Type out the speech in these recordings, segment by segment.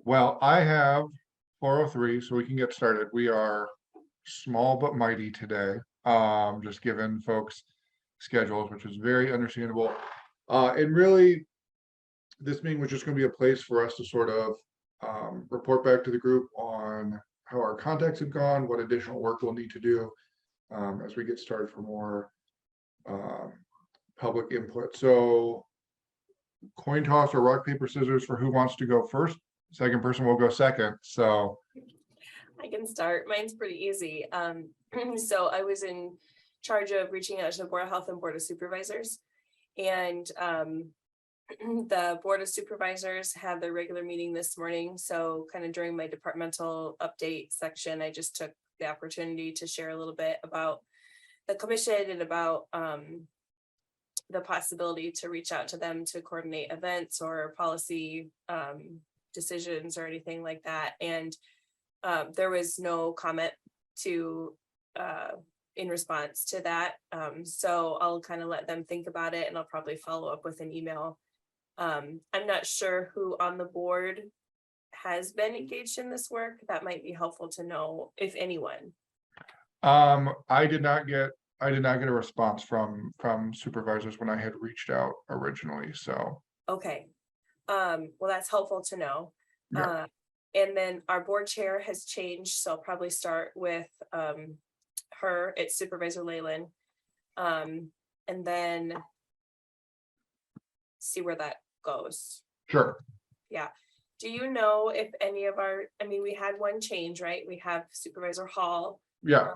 Well, I have 4:03, so we can get started. We are small but mighty today, just given folks' schedules, which is very understandable. And really, this meeting was just going to be a place for us to sort of report back to the group on how our contacts have gone, what additional work we'll need to do as we get started for more public input. So, coin toss or rock, paper, scissors for who wants to go first. Second person will go second. So I can start. Mine's pretty easy. So I was in charge of reaching out to the Board of Health and Board of Supervisors. And the Board of Supervisors had their regular meeting this morning. So kind of during my departmental update section, I just took the opportunity to share a little bit about the commission and about the possibility to reach out to them to coordinate events or policy decisions or anything like that. And there was no comment to in response to that. So I'll kind of let them think about it, and I'll probably follow up with an email. I'm not sure who on the board has been engaged in this work. That might be helpful to know, if anyone. I did not get a response from supervisors when I had reached out originally. So Okay. Well, that's helpful to know. Yeah. And then our board chair has changed, so I'll probably start with her. It's Supervisor Leyland. And then see where that goes. Sure. Yeah. Do you know if any of our, I mean, we had one change, right? We have Supervisor Hall. Yeah.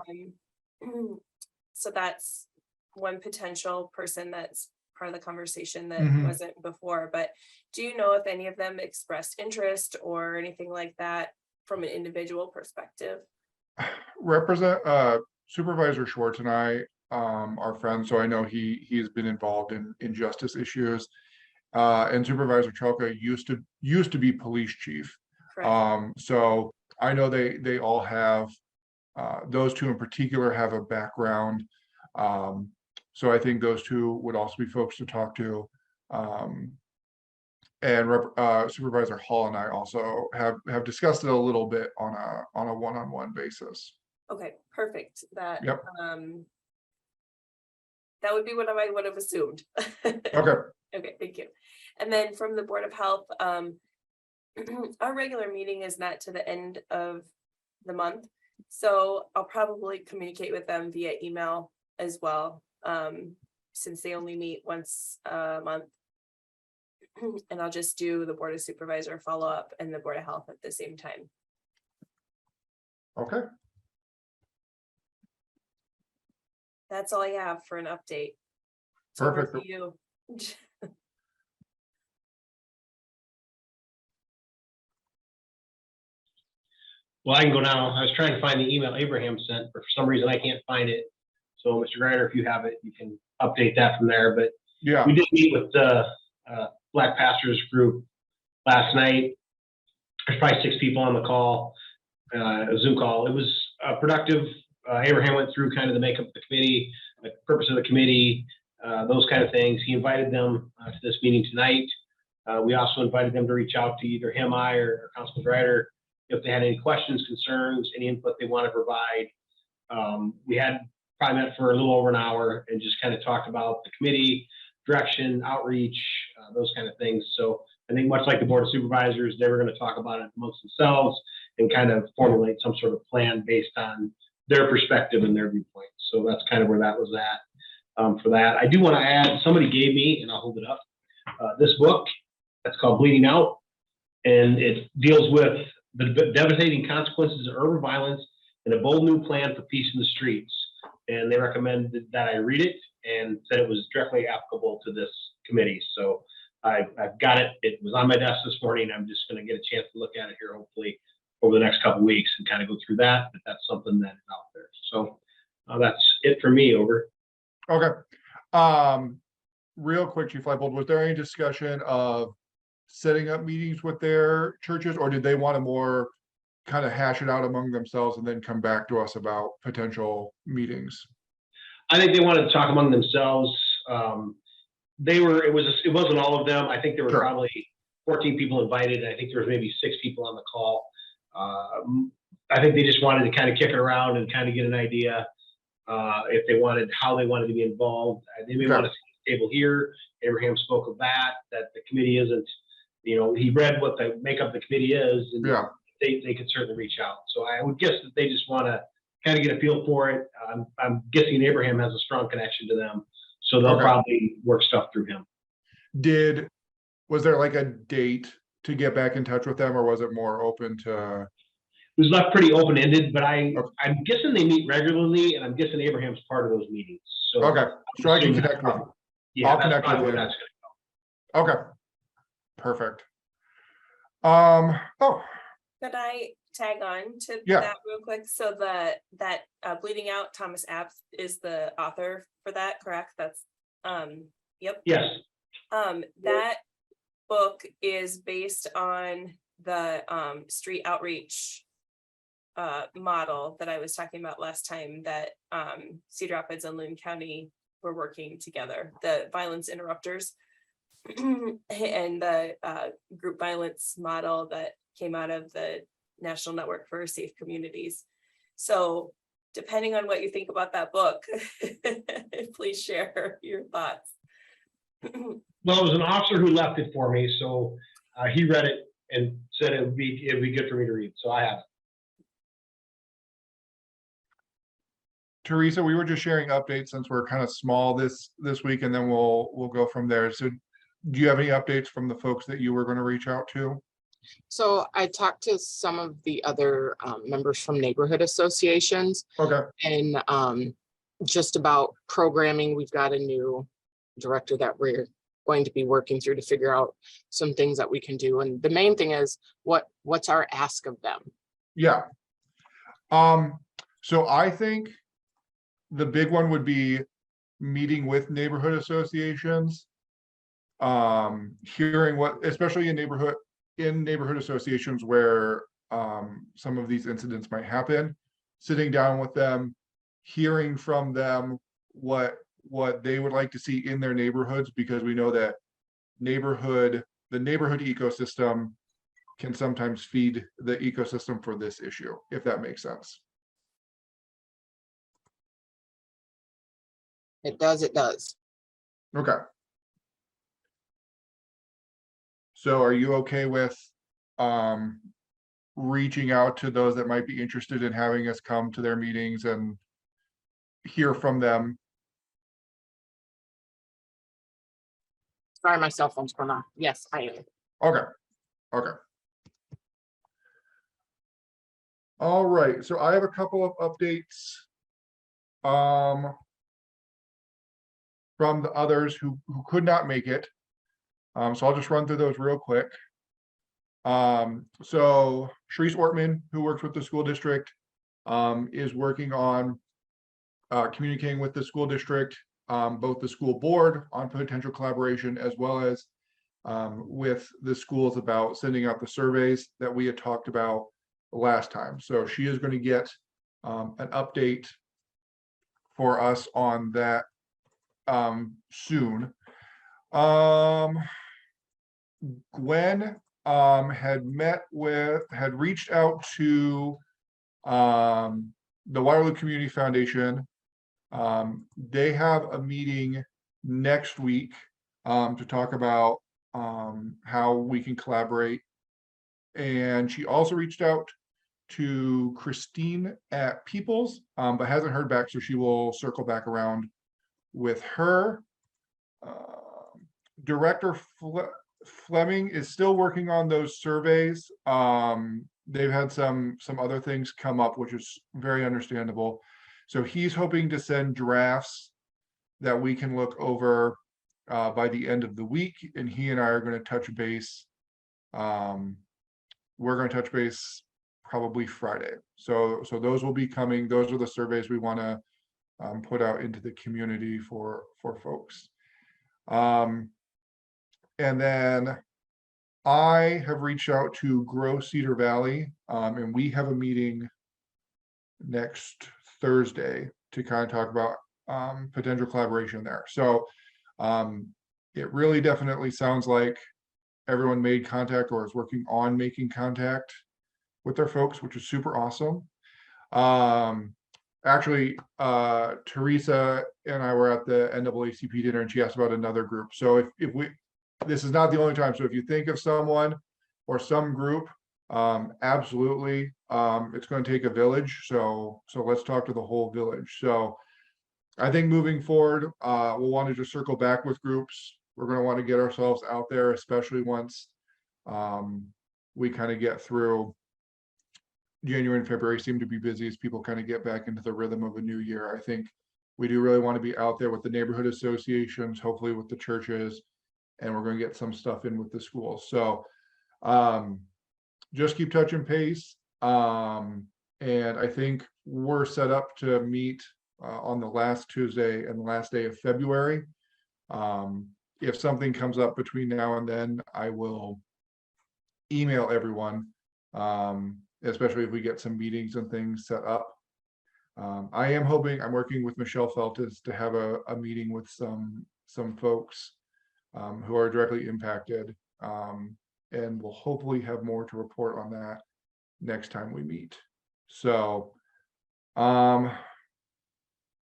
So that's one potential person that's part of the conversation that Mhm. wasn't before, but do you know if any of them expressed interest or anything like that from an individual perspective? Represent Supervisor Schwartz and I are friends, so I know he's been involved in justice issues. And Supervisor Chalka used to be police chief. Correct. So I know they all have those two in particular have a background. So I think those two would also be folks to talk to. And Supervisor Hall and I also have discussed it a little bit on a one-on-one basis. Okay, perfect. That Yep. That would be what I would have assumed. Okay. Okay, thank you. And then from the Board of Health, our regular meeting is not to the end of the month. So I'll probably communicate with them via email as well, since they only meet once a month. And I'll just do the Board of Supervisor follow-up and the Board of Health at the same time. Okay. That's all I have for an update. Perfect. Over to you. Well, I can go now. I was trying to find the email Abraham sent, but for some reason I can't find it. So, Mr. Greiner, if you have it, you can update that from there. But Yeah. we did meet with the Black Pastors group last night. There's probably 6 people on the call, a Zoom call. It was productive. Abraham went through kind of the makeup of the committee, the purpose of the committee, those kind of things. He invited them to this meeting tonight. We also invited them to reach out to either him, I, or Councilman Ryder if they had any questions, concerns, any input they want to provide. We had probably met for a little over an hour and just kind of talked about the committee, direction, outreach, those kind of things. So I think much like the Board of Supervisors, they were going to talk about it amongst themselves and kind of formulate some sort of plan based on their perspective and their viewpoint. So that's kind of where that was at for that. I do want to add, somebody gave me, and I'll hold it up, this book that's called Bleeding Out, and it deals with the devastating consequences of urban violence and a bold new plan for peace in the streets. And they recommended that I read it and said it was directly applicable to this committee. So I've got it. It was on my desk this morning. I'm just going to get a chance to look at it here, hopefully over the next couple of weeks and kind of go through that. But that's something that is out there. So that's it for me. Over. Okay. Real quick, Chief Leipold, was there any discussion of setting up meetings with their churches, or did they want to more kind of hash it out among themselves and then come back to us about potential meetings? I think they wanted to talk among themselves. It wasn't all of them. I think there were Sure. probably 14 people invited, and I think there was maybe 6 people on the call. I think they just wanted to kind of kick it around and kind of get an idea if they wanted, how they wanted to be involved. They may want to see the table here. Abraham spoke of that the committee isn't, he read what the makeup of the committee is, and they could certainly reach out. So I would guess that they just want to kind of get a feel for it. I'm guessing Abraham has a strong connection to them, so they'll probably work stuff through him. Was there like a date to get back in touch with them, or was it more open to? It was left pretty open-ended, but I'm guessing they meet regularly, and I'm guessing Abraham's part of those meetings. So so I can connect with you. Yeah, I'll connect with you. That's gonna go. Okay, perfect. Oh, Could I tag on to Yeah. that real quick? So that Bleeding Out, Thomas Abt is the author for that, correct? That's yep. Yes. That book is based on the street outreach model that I was talking about last time, that Cedar Rapids and Loon County were working together, the violence interrupters and the group violence model that came out of the National Network for Safe Communities. So depending on what you think about that book, please share your thoughts. Well, it was an officer who left it for me, so he read it and said it'd be good for me to read. So I have it. Teresa, we were just sharing updates since we're kind of small this week, and then we'll go from there. So do you have any updates from the folks that you were going to reach out to? So I talked to some of the other members from neighborhood associations. Okay. And just about programming, we've got a new director that we're going to be working through to figure out some things that we can do. And the main thing is what's our ask of them? Yeah. So I think the big one would be meeting with neighborhood associations, hearing what, especially in neighborhood associations where some of these incidents might happen, sitting down with them, hearing from them what they would like to see in their neighborhoods, because we know that the neighborhood ecosystem can sometimes feed the ecosystem for this issue, if that makes sense. It does. Okay. So are you okay with reaching out to those that might be interested in having us come to their meetings and hear from them? Sorry, my cell phone's going off. Yes, I am. Okay. All right, so I have a couple of updates from the others who could not make it. So I'll just run through those real quick. So Sharice Ortman, who works with the school district, is working on communicating with the school district, both the school board on potential collaboration, as well as with the schools about sending out the surveys that we had talked about last time. So she is going to get an update for us on that soon. Gwen had reached out to the Waterloo Community Foundation. They have a meeting next week to talk about how we can collaborate. And she also reached out to Christine at Peoples, but hasn't heard back, so she will circle back around with her. Director Fleming is still working on those surveys. They've had some other things come up, which is very understandable. So he's hoping to send drafts that we can look over by the end of the week, and he and I are going to touch base. We're going to touch base probably Friday. So those will be coming. Those are the surveys we want to put out into the community for folks. And then I have reached out to Grow Cedar Valley, and we have a meeting next Thursday to kind of talk about potential collaboration there. So it really definitely sounds like everyone made contact or is working on making contact with their folks, which is super awesome. Actually, Teresa and I were at the NAACP dinner and she asked about another group. So if we, this is not the only time. So if you think of someone or some group, absolutely, it's going to take a village. So let's talk to the whole village. So I think moving forward, we'll want to just circle back with groups. We're going to want to get ourselves out there, especially once we kind of get through. January and February seem to be busy as people kind of get back into the rhythm of a new year. I think we do really want to be out there with the neighborhood associations, hopefully with the churches, and we're going to get some stuff in with the schools. So just keep touching pace. And I think we're set up to meet on the last Tuesday and the last day of February. If something comes up between now and then, I will email everyone. Especially if we get some meetings and things set up. I am hoping, I'm working with Michelle Feltes to have a meeting with some folks who are directly impacted. And we'll hopefully have more to report on that next time we meet. So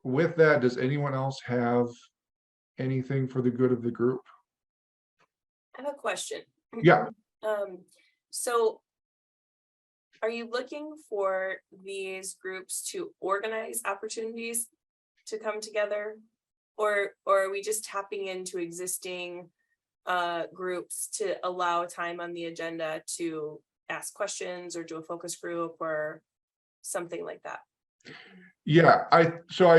with that, does anyone else have anything for the good of the group? I have a question. Yeah. So are you looking for these groups to organize opportunities to come together? Or are we just tapping into existing groups to allow time on the agenda to ask questions or do a focus group or something like that? Yeah, I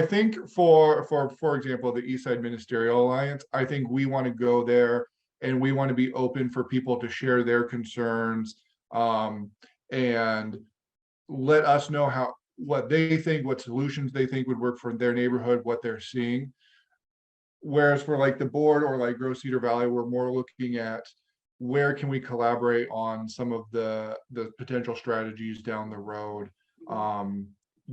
think for example, the East Side Ministerial Alliance, I think we want to go there and we want to be open for people to share their concerns. And let us know what they think, what solutions they think would work for their neighborhood, what they're seeing. Whereas for like the board or like Grove Cedar Valley, we're more looking at where can we collaborate on some of the potential strategies down the road,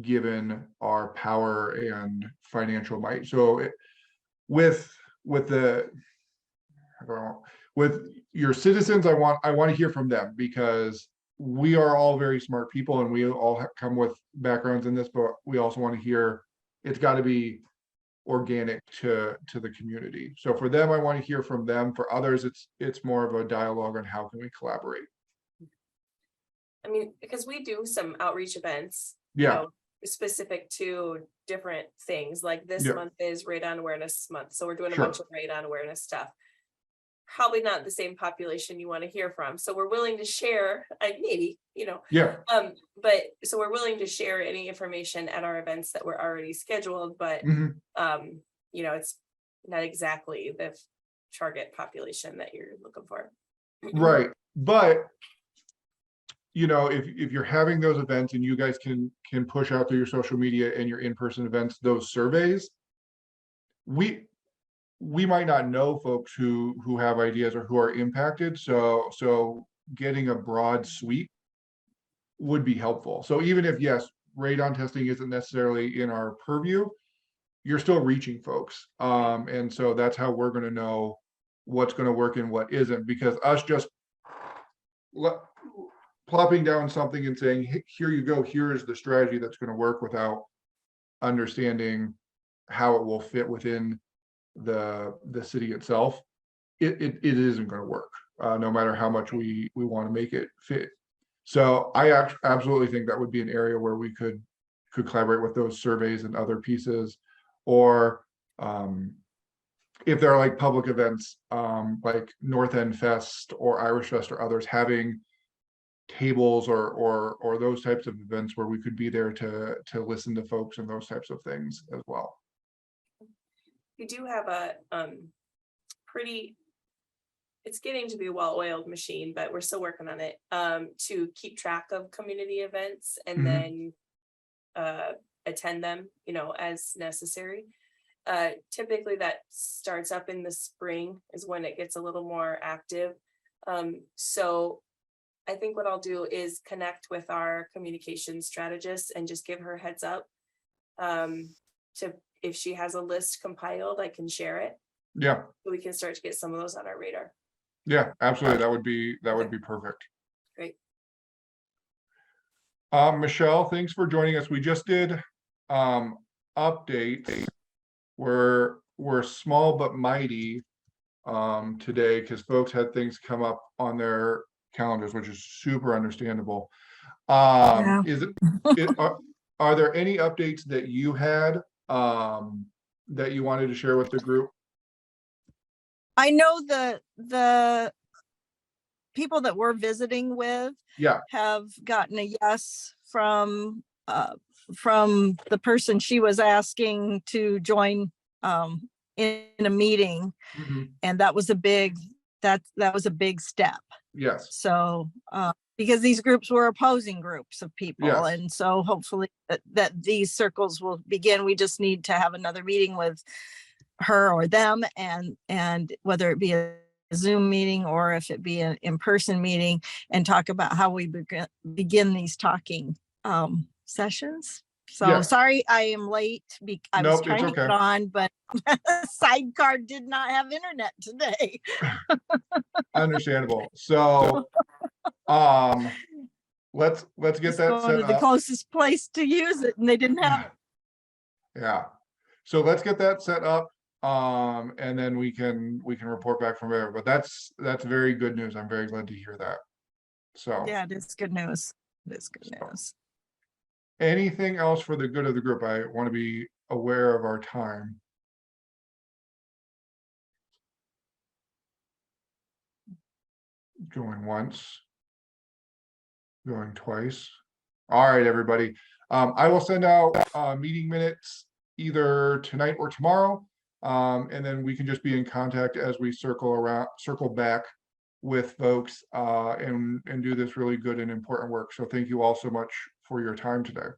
given our power and financial might. So with your citizens, I want to hear from them because we are all very smart people and we all come with backgrounds in this, but we also want to hear it's got to be organic to the community. So for them, I want to hear from them. For others, it's more of a dialogue on how can we collaborate. I mean, because we do some outreach events, Yeah, specific to different things. Like this Yeah. month is Radon Awareness Month, so we're doing a Sure. bunch of radon awareness stuff. Probably not the same population you want to hear from, so we're willing to share. Maybe yeah, but so we're willing to share any information at our events that were already scheduled, but mhm, it's not exactly the target population that you're looking for. right. But if you're having those events and you guys can push out through your social media and your in-person events those surveys, we might not know folks who have ideas or who are impacted. So getting a broad sweep would be helpful. So even if, yes, radon testing isn't necessarily in our purview, you're still reaching folks. And so that's how we're going to know what's going to work and what isn't, because us just plopping down something and saying, here you go, here is the strategy that's going to work without understanding how it will fit within the city itself, it isn't going to work, no matter how much we want to make it fit. So I absolutely think that would be an area where we could collaborate with those surveys and other pieces, or if there are like public events like North End Fest or Irish Fest or others, having tables or those types of events where we could be there to listen to folks and those types of things as well. We do have a it's getting to be a well-oiled machine, but we're still working on it, to keep track of community events and then attend them, as necessary. Typically that starts up in the spring is when it gets a little more active. So I think what I'll do is connect with our communication strategist and just give her a heads up. If she has a list compiled, I can share it. Yeah. So we can start to get some of those on our radar. Yeah, absolutely. That would be perfect. Great. Michelle, thanks for joining us. We just did updates. We're small but mighty today because folks had things come up on their calendars, which is super understandable. Yeah. Are there any updates that you had that you wanted to share with the group? I know the people that we're visiting with Yeah. have gotten a yes from the person she was asking to join in a meeting, Mhm. and that was a big that was a big step. Yes. So because these groups were opposing groups of people, Yes. and so hopefully that these circles will begin. We just need to have another meeting with her or them, and whether it be a Zoom meeting or if it be an in-person meeting, and talk about how we begin these talking sessions. So Yes. sorry I am late. I was Nope, it's trying to get okay. on, but Sidecar did not have internet today. Understandable. So let's get Just that going set to the up. closest place to use it, and they didn't have it. Yeah. So let's get that set up. And then we can report back from there. But that's very good news. I'm very glad to hear that. So Yeah, it is good news. It is good So. news. anything else for the good of the group? I want to be aware of our time. Going once. Going twice. All right, everybody. I will send out meeting minutes either tonight or tomorrow. And then we can just be in contact as we circle back with folks and do this really good and important work. So thank you all so much for your time today.